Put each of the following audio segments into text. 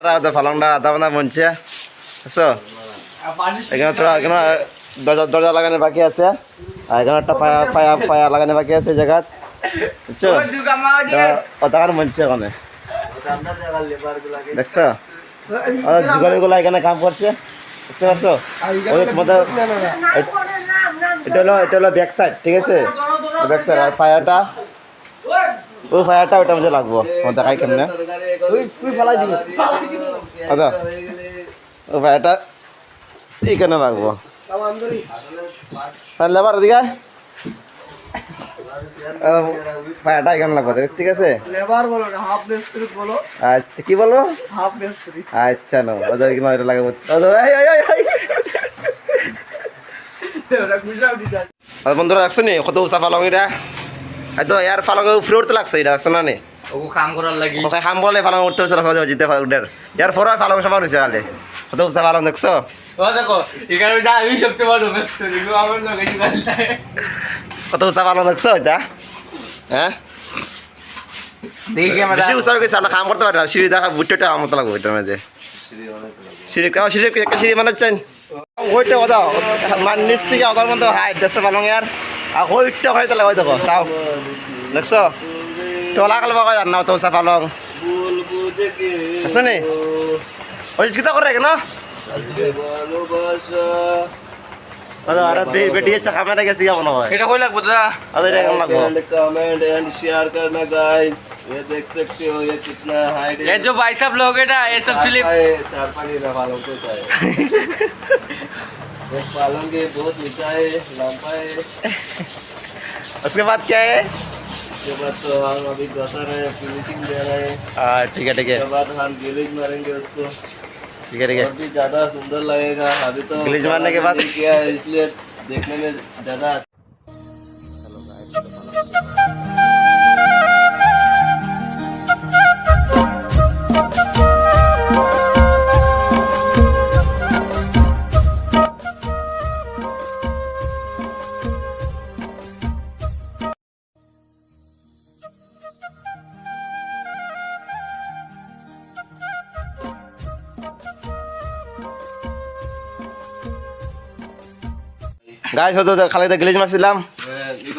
ফালংটা আধা বান্ধা বনছে বুঝছো এখানে তোরা এখানে দরজা লাগানো বাকি আছে আর এখানে একটা ফায়া লাগানো বাকি আছে এই জায়গা বুঝছো ওটাখানে বনছে ওখানে দেখছো যুগলগুলা এখানে কাম করছে দেখতে পাচ্ছো এটা হলো ব্যাক সাইড ঠিক আছে ব্যাক সাইড আর ফায়ারটা ওই ফায়ারটা ওটার মধ্যে লাগবো আমার দেখাই কেমনে আচ্ছা ওই ফায়ারটা এইখানে লাগবো লেবার দিকে ফায়ারটা এখানে লাগবো ঠিক আছে আচ্ছা কি বলবো আচ্ছা নো ওদের এটা লাগাবো বন্ধুরা দেখছো নি কত উঁচা পালং এটা তো ইয়ার পালং উপরে উঠতে লাগছে এটা দেখছো না নি কাম করার লাগি কাম করলে পালং উঠতে হচ্ছে জিতে উঠের ইয়ার পরে পালং সমান হয়েছে কালে কত উঁচা পালং দেখছো দেখো এখানে আমি সবচেয়ে বড় আমার কত উঁচা পালং দেখছো এটা হ্যাঁ বেশি উঁচা হয়ে গেছে আমরা কাম করতে পারি না সিঁড়ি দেখা বুটটা আমার মতো লাগবে এটার মধ্যে সিঁড়ি একটা সিঁড়ি বানাচ্ছেন ওইটা কথা মানে নিচ থেকে ওদের মধ্যে হাইট দেখছো পালং ইয়ার আর ওইটা হয় তাহলে ওই দেখো চাও দেখছো তোলা কাল বাবা জান না তো উঁচা পালং আছে নি ওই কিতা করে কেন अरे बेटी अच्छा कैमरा कैसे क्या बना हुआ है এটা কই লাগবো দাদা अरे रे कम लगो कमेंट एंड शेयर करना गाइस ये देख सकते हो ये कितना हाइट ये जो भाई साहब लोग है ना ये सब स्लिप चार पानी वालों को चाहिए एक पालंग के बहुत ऊंचा है लंबा है उसके बाद क्या है उसके बाद तो हम अभी गटर है फिनिशिंग दे रहे हैं ठीक है उसके बाद हम गिलिज मारेंगे उसको ठीक है और भी ज़्यादा सुंदर लगेगा अभी तो गिलिज मारने के बाद किया है इसलिए देखने में ज़्यादा गाइस हो तो खाली तो गिलिज मारছিলাম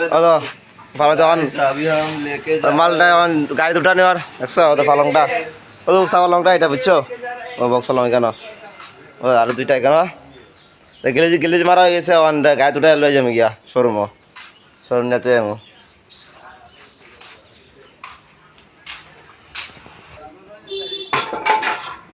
ওতো ভালো তখন अभी हम लेके মালটা গাড়ি দুটা নেওয়ার দেখছো ওতো পালংটা ওতো উঁচা পালংটা এটা বুঝছো ও বক্স পালং কেন ও আর দুইটা কেন গিলিজ মারা হয়ে গেছে গাড়ি দুটা লয়ে যাবো গিয়া শোরুম নিতে যাবো